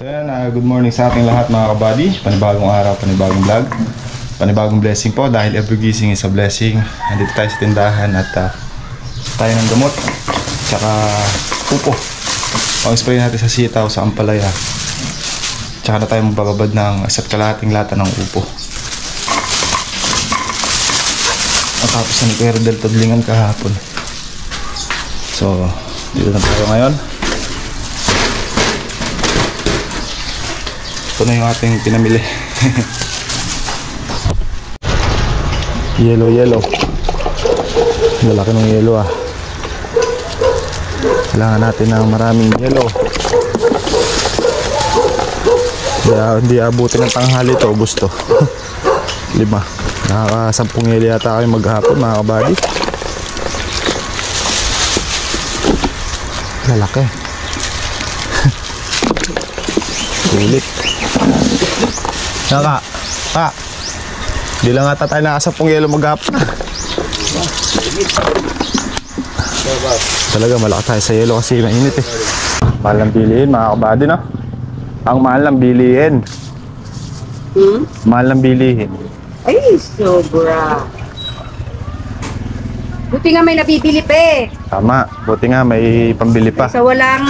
So yan, good morning sa ating lahat mga kabady. Panibagong araw, panibagong vlog, panibagong blessing po dahil every gising is a blessing. Nandito tayo sa tindahan at tayo ng gamot tsaka upo. Pang-spray natin sa sitaw, sa ampalaya. Tsaka na tayo magbababad ng isa't kalahating lata ng upo. At tapos na ni Kuya Rodel tadlingan kahapon. So dito na tayo ngayon. Ito na yung ating pinamili. Yellow. Lalaki ng yellow ah. Kailangan natin ng maraming yellow. Kaya hindi abutin ng tanghali ito. Gusto 5. Nakaka-10 yellow yata kayo maghapon mga kabady. Lalaki. Kulit. Naka, pa. Hindi lang ata tayo nakasapong yelo maghapon. Talaga malaki tayo sa yelo kasi mainit eh. Mahal ng bilihin mga kabady no? Ang mahal ng bilihin. Mahal ng bilihin. Ay, sobra. Buti nga may nabibili pa eh. Tama, buti nga may pambili pa. Sa walang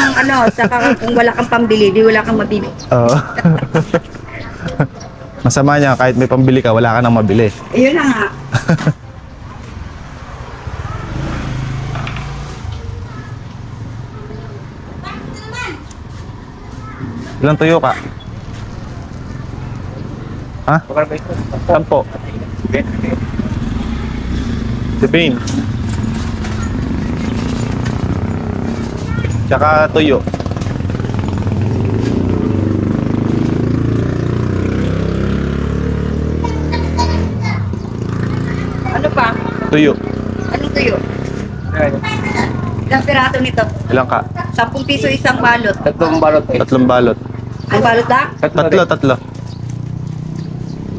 saka kung wala kang pambili, di wala kang mabili. Oo. Masama niya kahit may pambili ka, wala ka nang mabili. Ayun na nga. Ilang tuyo ka? Ha? 10. Debane. Tsaka tuyo. Ano pa? Tuyo. Anong tuyo? Ilang piraso nito? Ilang ka? 10 piso isang balot. 3 balot. 3 balot. Ang balot lang?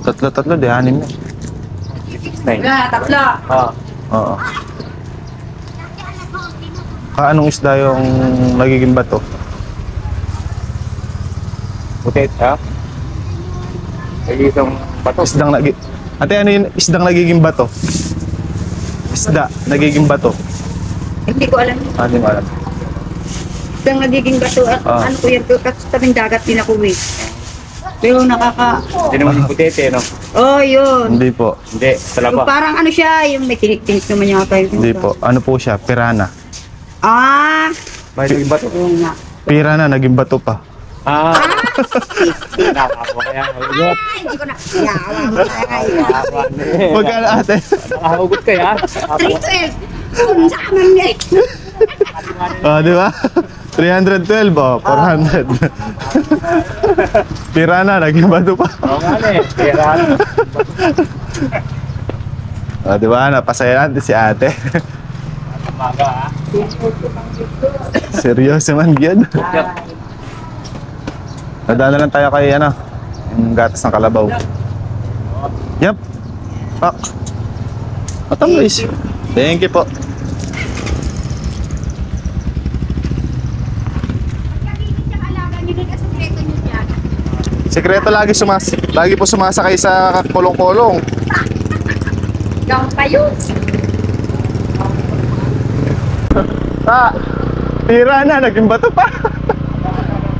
Tatlo, di 6 na. Wala, 3. Oo. Anong isda yung nagiging bato? Putit, ha? Ay, isang bato. Ate, ano yung isdang nagiging bato? Isda, nagiging bato. Hindi ko alam. Hindi mo alam. Isang nagiging bato at ano ko yan, kasi tabing dagat din ako eh. Pero Hindi naman yung putit, eh, no? Oh, yun. Hindi po. Hindi, talaba. Yung parang ano siya, yung may tinik-tinik naman yung tayo. Hindi po. Ano po siya? Pirana. Ah! May naging bato. Yun nga. Pirana, naging bato pa. Ah! Nakakawa yan. Hugot. Hindi ko na. Yawa mo tayo. Magkano ate? Nakahugot ka, ha? 312. Kung saan man niya. Di ba? 312 400. Pirana, naging bato pa. Oo nga, eh. Pera. Di ba? Napasaya natin si ate. Maga, ha? Seryoso man yun. Nadaan na lang tayo kay yung gatas ng kalabaw. Yep. Pak. Matamis. Thank you po. Sekreto lagi po sumasakay sa kolong-kolong. Ikaw kayo. Tira na, naging bato pa.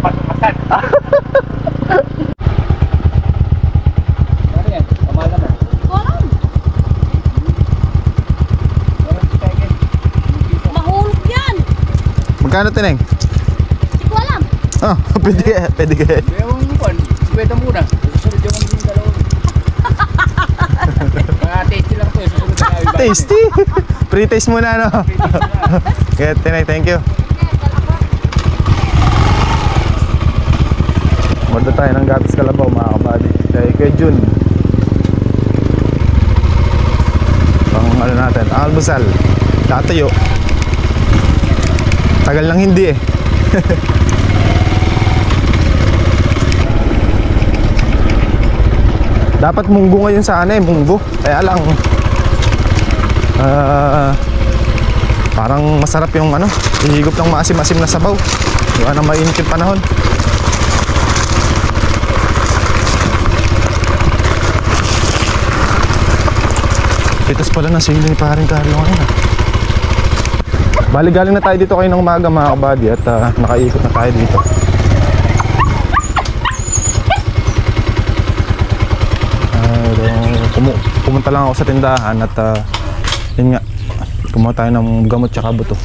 Patumasan. Ano yan? Kamal naman. Mahulog yan. Magkano tineng? Hindi ko alam. Oh, pwede ka. Ewan mo pan. Suweta muna. Susunod yung mga dalawang. Mga tasty lang to. Susunod na kami. Tasty. Pre-taste muna Kaya tineng, thank you. Order tayo ng gatas kalabaw mga kabady. Kay Jun. Pang ano natin, almusal. Tatayo. Tagal lang hindi eh. Dapat munggo ngayon sana eh, munggo. Kaya lang parang masarap yung hihigop ng maasim-asim na sabaw. Yung mainit yung panahon. Pitas pala ng sili ni paring Carlo ngayon ah. Bali galing na tayo dito kayo ng umaga mga kabady at nakaikot na tayo dito. Pumunta lang ako sa tindahan at yun nga, kumuha tayo ng gamot tsaka buto.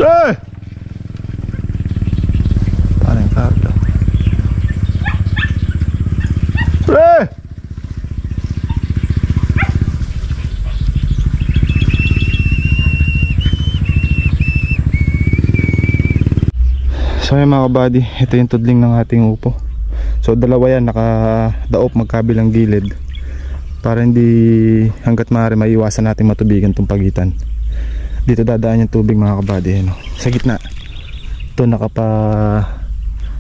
Hey! Parang karta. Hey! So yun mga kabady, ito yung tudling ng ating upo. So dalawa yan, naka-daop magkabilang gilid para hindi hanggat maaari maiwasan natin matubigan itong pagitan. Dito dadaan yung tubig mga kabady, no? Sa gitna ito nakapa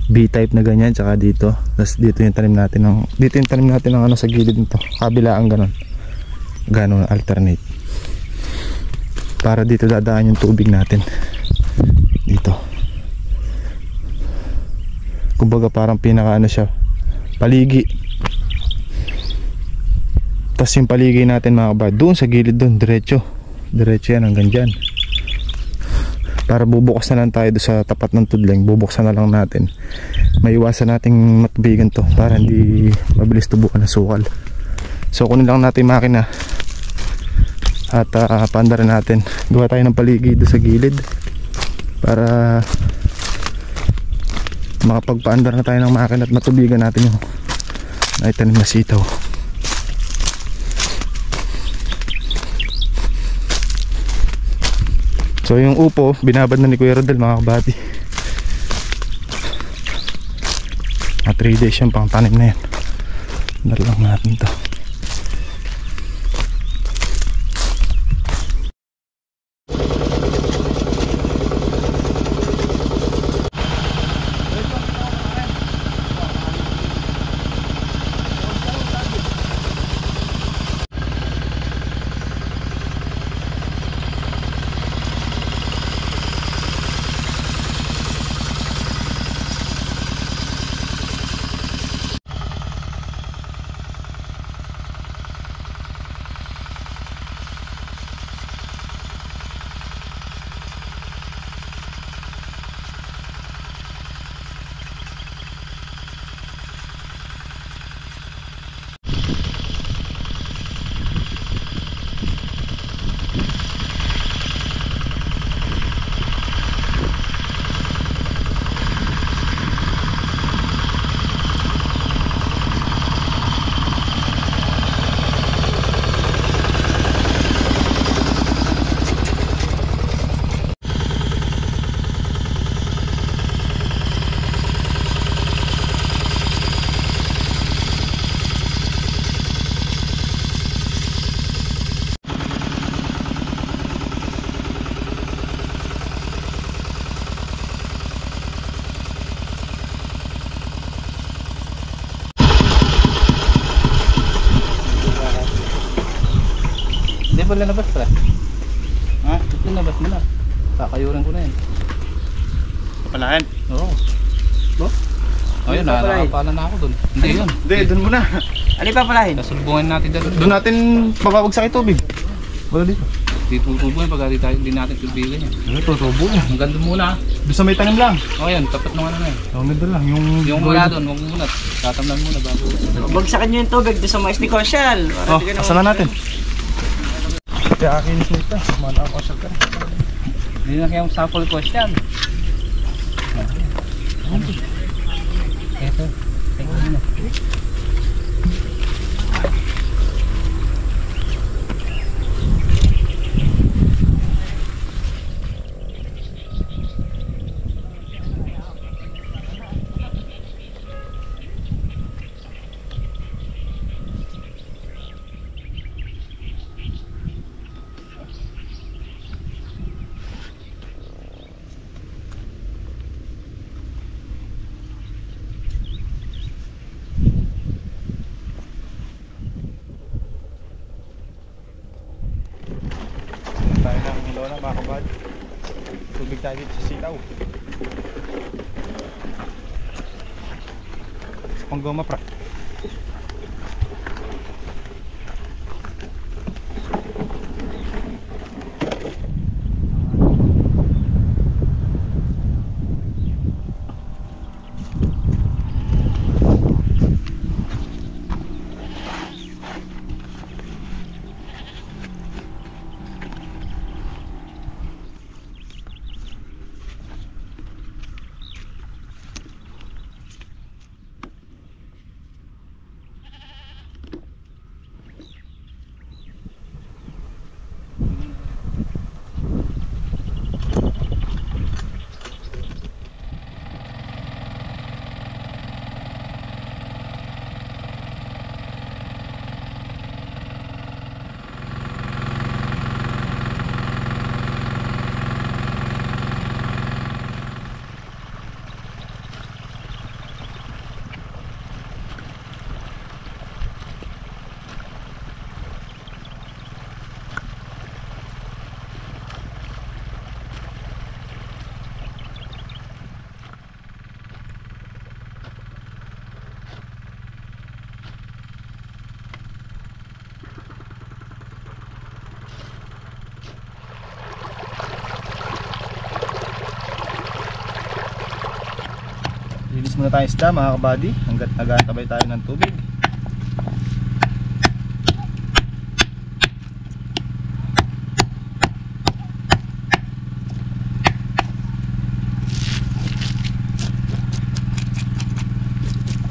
B-type na ganyan, tsaka dito, tapos dito yung tanim natin ng ano sa gilid nito, kabilaan ganon alternate, para dito dadaan yung tubig natin dito. Kumbaga parang pinaka ano siya, paligi. Tapos yung paligi natin mga kabady, doon sa gilid doon, diretso yan hanggang dyan. Para bubukas na lang tayo doon sa tapat ng tudling, bubuksan na lang natin. Maiwasan nating matubigan to para hindi mabilis tubukan ng sukal. So kunin lang natin yung makina at paandarin natin. Gawa tayo ng paligi doon sa gilid para makapagpaandar na tayo ng makina at matubigan natin yung naitanim na sitaw. So yung upo binabad na ni Kuya Rodel mga kabady. 3 days yung pang tanim na yan. Dalang natin to. Wala nabas pala. Ha? Ito nabas mo na. Kakayuran ko na yan. Kapalahan? Oo. No? Ayun, nakapala na ako dun. Hindi yun. Hindi, dun muna. Ano ipapalahin? Kasulbungan natin dito. Doon natin mababagsak yung tubig. Wala dito. Di tutubuhin pag di natin tubigan yan. Ano tutubo na? Hanggang doon muna. Doon sa may tanim lang. O yan, tapat ng ano na yan. Hanggang doon lang. Yung wala doon, huwag muna. Tatamnan muna bago. Bagsakan nyo yung tubig doon sa mais ni Consyal. Oh, asan na natin? Kaya akinis nito. Mana ako siya ka. Hindi na kayong sample question. Ito. Tingnan mo. Mga kabad, tubig tayo dito sa sitaw. pang goma pra. Linis muna tayo isda mga kabady hanggat nag-aantabay tayo ng tubig.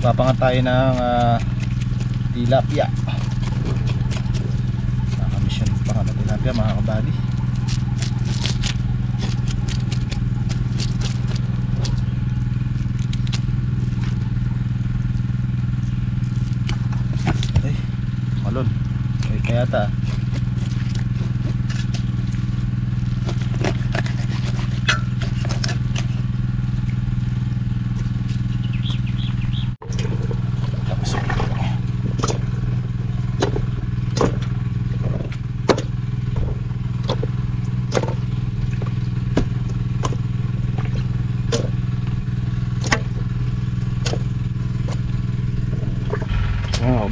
Papangat tayo ng tilapia. Nakamisyon pangat ng tilapia mga kabady. Malon. Kaya ta.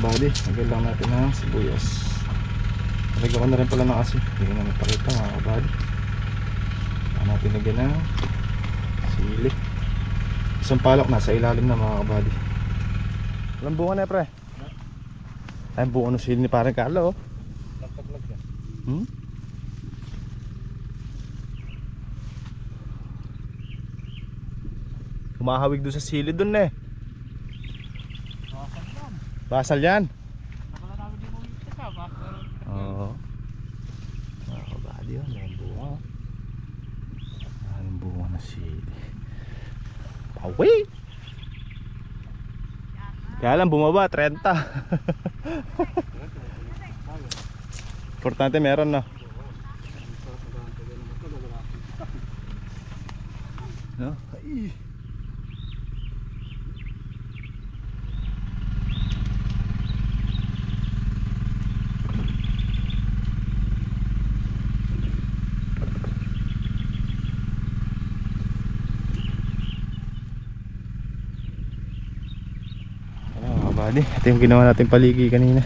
Bali, lagyan lang natin ng sibuyas. Lagyan ko na rin pala ng asin. Hindi ko na napakita mga kabady. Lagyan natin lagyan ng sili. Isang palok nasa ilalim na mga kabady. Walang bunga na pre. Ay bunga ng sili ni parang Carlo. Nagtaglag yan. Kumahawig doon sa sili doon eh. Basal yan. Oo. Mga kabady yun. May bunga. May bunga na sili. Pawi! Kaya lang bumaba 30. Importante meron na. No? Ay. Ito yung ginawa natin paligi kanina.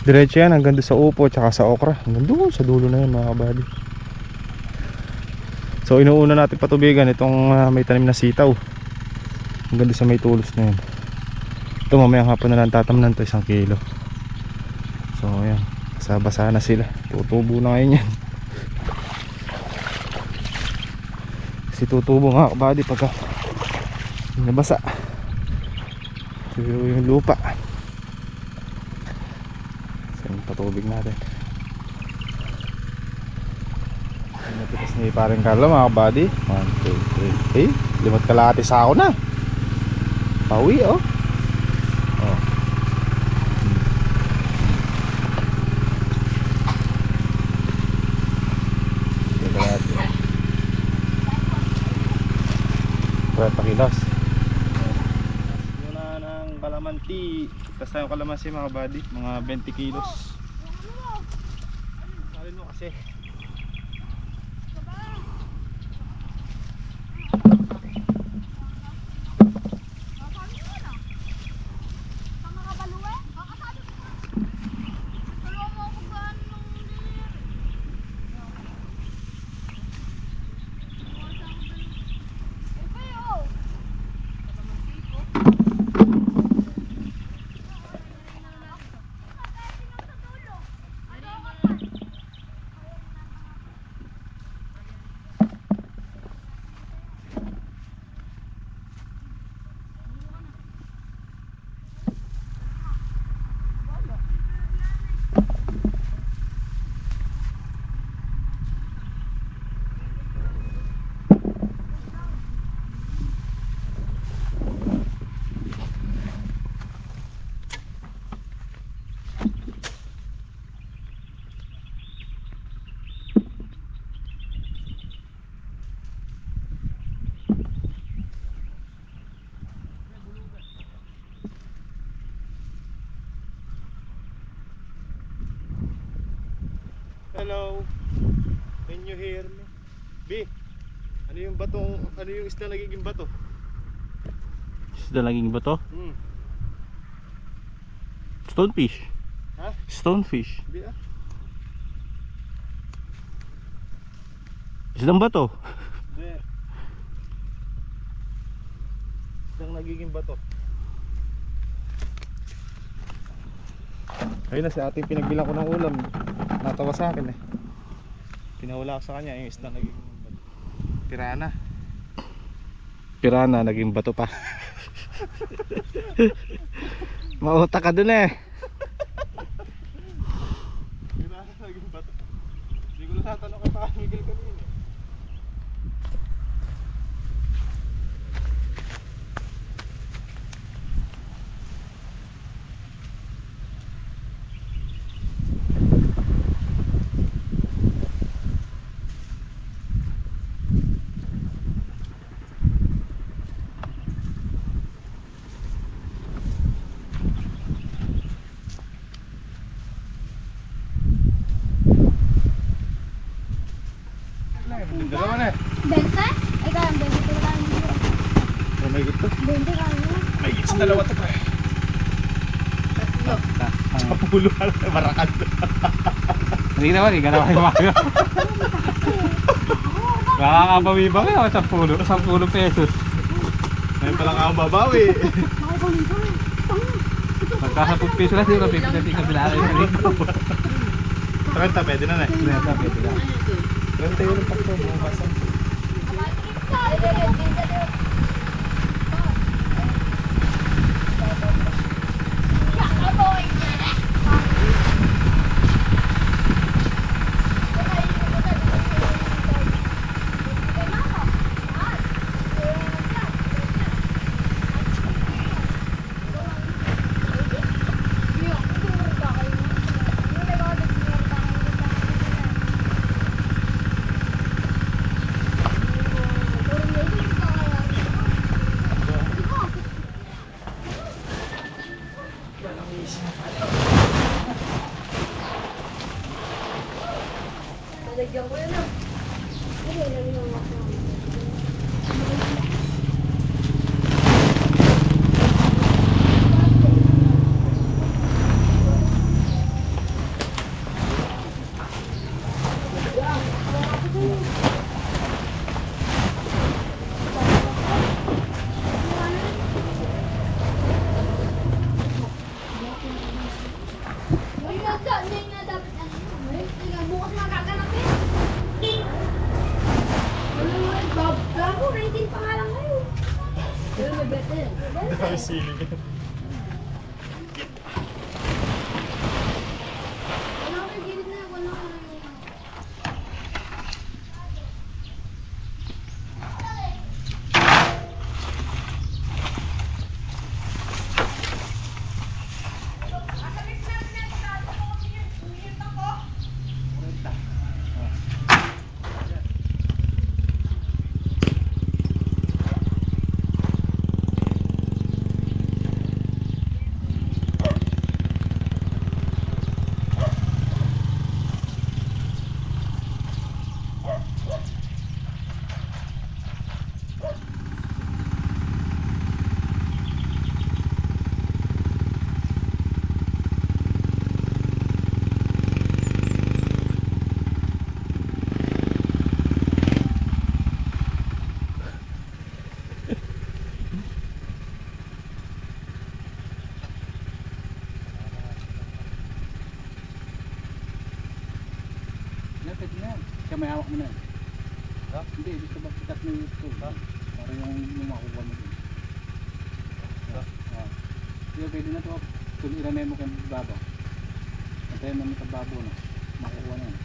Diretso yan hanggang doon sa upo tsaka sa okra. Hanggang doon sa dulo na yun mga kabady. So inuuna natin patubigan itong may tanim na sitaw. Hanggang doon sa may tulos na yun. Ito mamayang hapon na lang tatamnan to 1 kilo. So ayan, basa-basa na sila. Tutubo na ngayon yan. Kasi tutubo mga kabady pagka nabasa yung lupa. So yung patubig natin. Natipas ni parang Carlo mga kabady. 1, 2, 3. Eh, 5 kalahati sa ako na. Pawi oh. Oh. Ito natin. 30 kilos. Kalamanti, tapos tayong kalamansi mga kabady, mga 20 kilos. Salin mo kasi. Hello. Can you hear me? B, ano yung batong, ano yung isda nagiging bato? Isda laging ba to? Stonefish. Ha? Stonefish. Hindi ah. Isdang ba to? Hindi. Isdang nagiging bato. Ayun na si ate pinagbilang ko ng ulam. Natawa sa akin eh. Pinahula ko sa kanya yung isdang nagiging bato. Pirana. Pirana, naging bato pa. Mauta ka dun eh. Pirana naging bato. Hindi ko nasatanong kay Papa Miguel kanina eh. Dalawa na eh. 20? Ikaw ang 20 ko lang dito. Oh my god to. 20 ka mo. May gits dalawa to pre. Sa pulo barakad. Hindi naman eh, ganawa yung mga. Makakabawi ba kayo? 10 pesos. Ngayon pala ka ang babawi. Makikunin ko. Pagka 10 pesos lang, siguro 50 ka sila kayo. 30 pwede na na eh. 30 pwede lang. 30 yun ang pakto. Bumabasa. Lalagyan ko yun ah. Hindi, lalagyan ko. Hindi nga dapat ano. Bukas magaganapin. Gago, 19 pa nga lang ngayon. Pero may bet na yan. Dami sili. Wala ko yung gilid na yan. Wala ko na yung... Pwede na yan. Kaya may hawak mo na yan. Hindi, gusto ba sikat mo yung ito? Para yung makuha mo din. Sige, pwede na ito. Tuliran mo kang baba. Antayin mo sa babo na. Makuha na yan.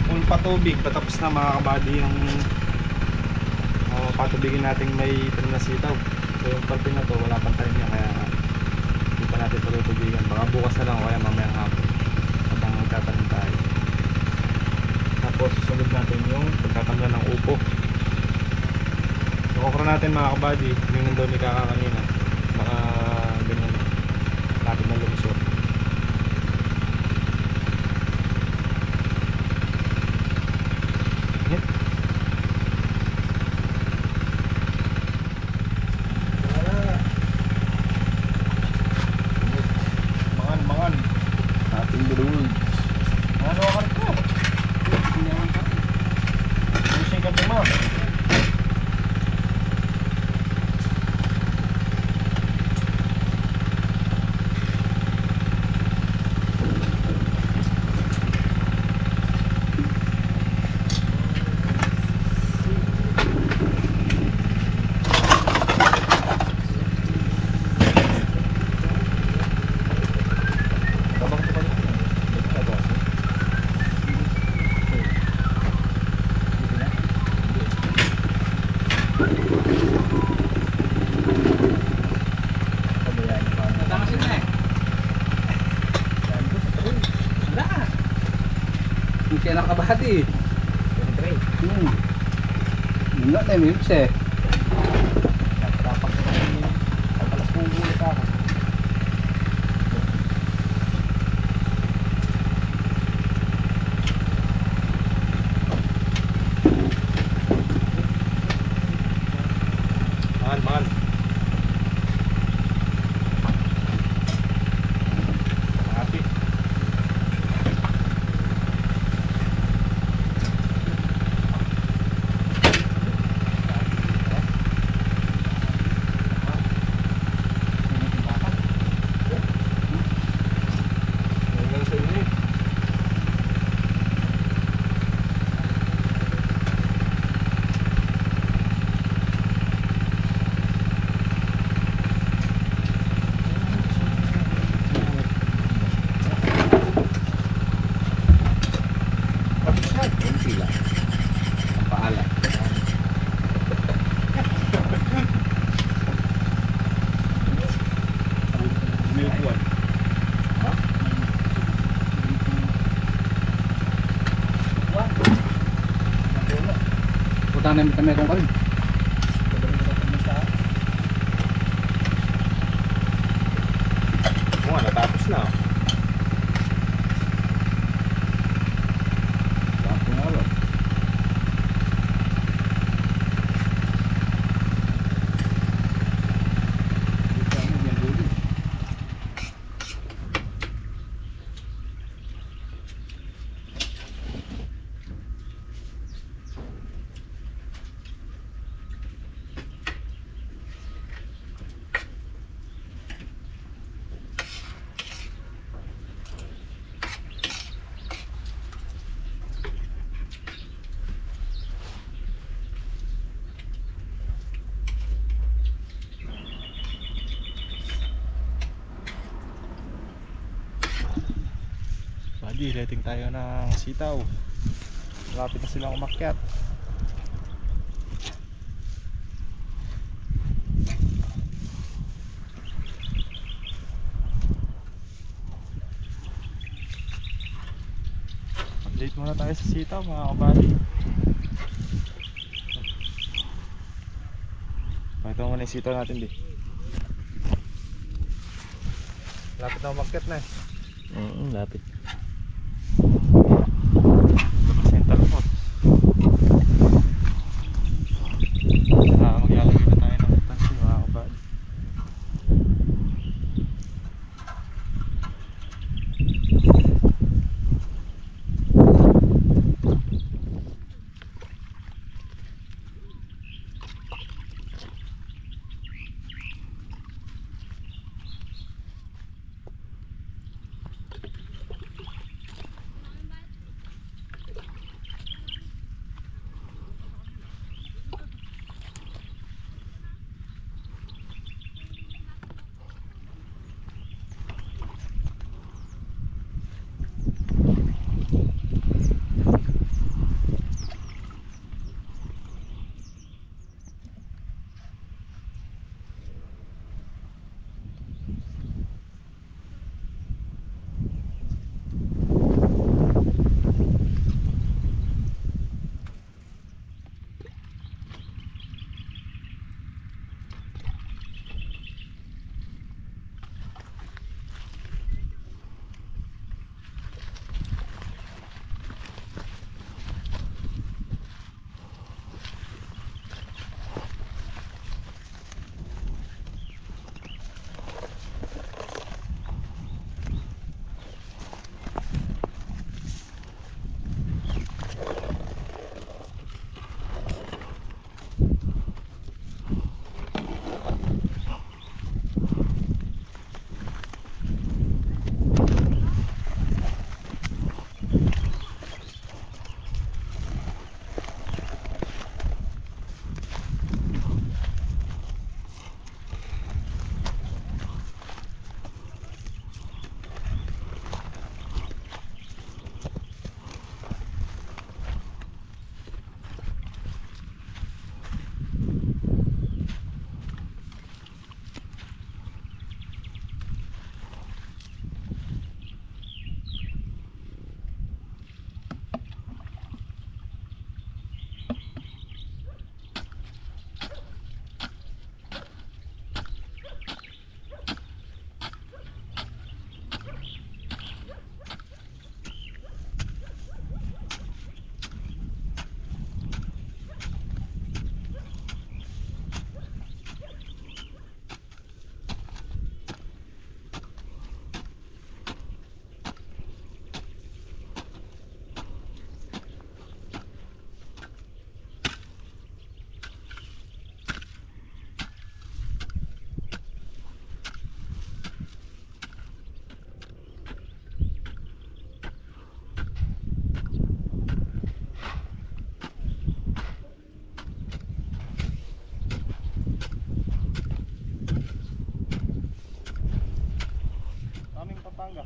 Full patubig, patapos na mga kabady yung patubigin natin may tanim na sitaw. So yung parte na to wala pang tanim niya, kaya hindi pa natin patutubigan. Baka bukas na lang o kaya mamayang hapon habang magtatanim tayo. Tapos susunod natin yung pagtatamlan ng upo. Yung okra natin mga kabady, yung nandun ni Kaka kanina, baka ganyan lapit na lumusot. Mangan. Ating dulul. Ano ka ito? Busing ka mo. Hindi siya nakabahati. Enggak na yung mips eh. Dapat ko kami alas kong gulit ako. Mangan. Happy. Sila. Ang paalam. Milkuan. Ha? Putang na kami kung karin. Oo, natapos na. Bakit nga ba? Buddy, letting tayo ng sitaw. Malapit na silang umakyat. Update muna tayo sa sitaw mga kabady. Pakita mo muna yung sitaw natin di. Malapit na umakyat na eh. Lapit. Central po. Maglalagay na tayo ng tansi mga kabady. Pampanga.